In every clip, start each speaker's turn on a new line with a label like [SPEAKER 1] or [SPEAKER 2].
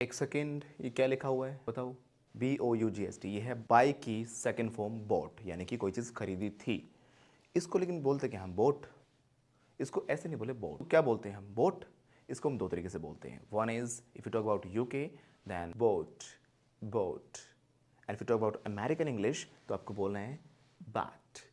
[SPEAKER 1] एक सेकेंड, ये क्या लिखा हुआ है बताओ? BOUGST, ये है बाई की सेकेंड फॉर्म बॉट, यानी कि कोई चीज़ खरीदी थी। इसको लेकिन बोलते क्या हम? बोट। इसको ऐसे नहीं बोले बोट, क्या बोलते हैं हम? बोट। इसको हम दो तरीके से बोलते हैं। One is if you talk about UK then boat, boat. And if you talk about American English तो आपको बोलना है bought,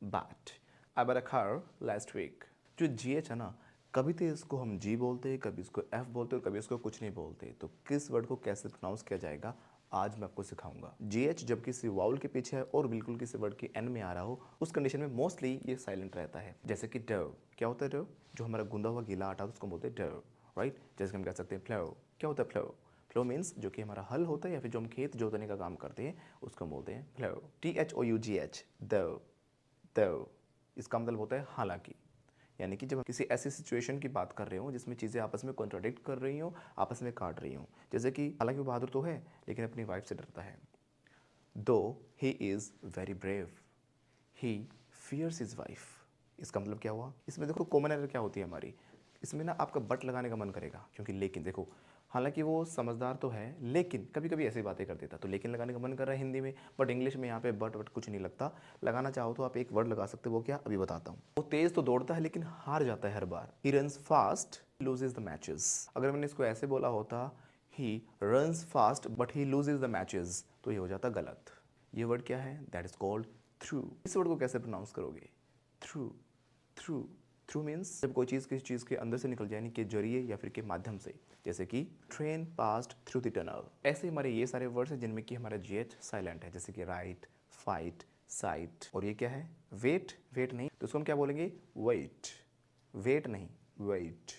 [SPEAKER 1] bought. I bought a car last week. जो GH है ना, कभी तो इसको हम G बोलते हैं, कभी इसको F बोलते हैं, कभी इसको कुछ नहीं बोलते। तो किस वर्ड को कैसे प्रोनाउंस किया जाएगा आज मैं आपको सिखाऊंगा। GH जब किसी वाउल के पीछे है और बिल्कुल किसी वर्ड के एंड में आ रहा हो, उस कंडीशन में मोस्टली ये साइलेंट रहता है। जैसे कि डव, क्या होता है डव? जो हमारा गूंदा हुआ गीला आटा उसको बोलते हैं डव, राइट? जैसे कि हम कह सकते हैं फ्लो। क्या होता है फ्लो? फ्लो मीन्स जो कि हमारा हल होता है या फिर जो हम खेत जोतने का काम करते हैं उसको हम बोलते हैं फ्लो। THOUGH, दव, दव। इसका मतलब होता है हालांकि, यानी कि जब हम किसी ऐसी सिचुएशन की बात कर रहे हो जिसमें चीज़ें आपस में कॉन्ट्राडिक्ट कर रही हो, आपस में काट रही हो। जैसे कि हालांकि वो बहादुर तो है लेकिन अपनी वाइफ से डरता है। Though he is very brave, he fears his wife. इसका मतलब क्या हुआ? इसमें देखो कॉमन एरर क्या होती है हमारी, इसमें ना आपका बट लगाने का मन करेगा, क्योंकि लेकिन देखो हालांकि वो समझदार तो है लेकिन कभी कभी ऐसी बातें कर देता, तो लेकिन लगाने का मन कर रहा है हिंदी में, बट इंग्लिश में यहाँ पे बट वट कुछ नहीं लगता। लगाना चाहो तो आप एक वर्ड लगा सकते हो, वो क्या अभी बताता हूँ। वो तेज तो दौड़ता है लेकिन हार जाता है हर बार। He runs fast loses the matches. अगर मैंने इसको ऐसे बोला होता he runs fast but he loses the matches, तो ये हो जाता गलत। ये वर्ड क्या है? That is called through. इस वर्ड को कैसे प्रोनाउंस करोगे? Through, through. थ्रू मीन्स जब कोई चीज़ किसी चीज़ के अंदर से निकल जाए, यानी कि जरिए या फिर के माध्यम से। जैसे कि train passed through the tunnel. ऐसे हमारे ये सारे वर्ड्स हैं जिनमें कि हमारा GH साइलेंट है, जैसे कि राइट, फाइट, साइट। और ये क्या है? वेट, वेट नहीं तो उसको हम क्या बोलेंगे? वेट, वेट नहीं, वेट।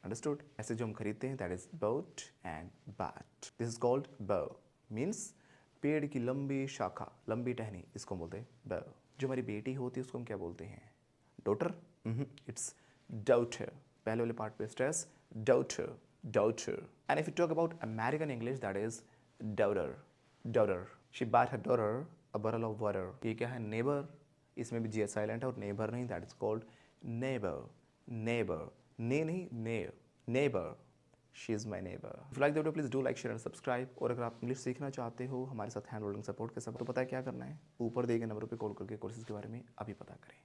[SPEAKER 1] अंडरस्टूड? ऐसे जो हम खरीदते हैं दैट इज बोट एंड बाट। दिस इज कॉल्ड बो, मीन्स पेड़ की लंबी शाखा, लंबी टहनी, इसको बोलते हैं बो। जो हमारी बेटी होती है उसको हम क्या बोलते हैं? डॉटर? It's daughter. पहले वाले पार्ट पे stress, daughter, daughter. And if you talk about American English that is daughter, daughter. She bought her daughter a bottle of water. ये क्या है? नेबर। इसमें भी जी साइलेंट है और नेबर नहीं, that is called neighbour, neighbour. ने नहीं, ने, neighbour. She is my neighbour. If like the video please do like share and subscribe. और अगर आप इंग्लिश सीखना चाहते हो हमारे साथ हैंड होल्डिंग सपोर्ट के साथ, तो पता है क्या करना है? ऊपर दिए गए नंबर पर कॉल करके कोर्सेज के बारे में अभी पता करें।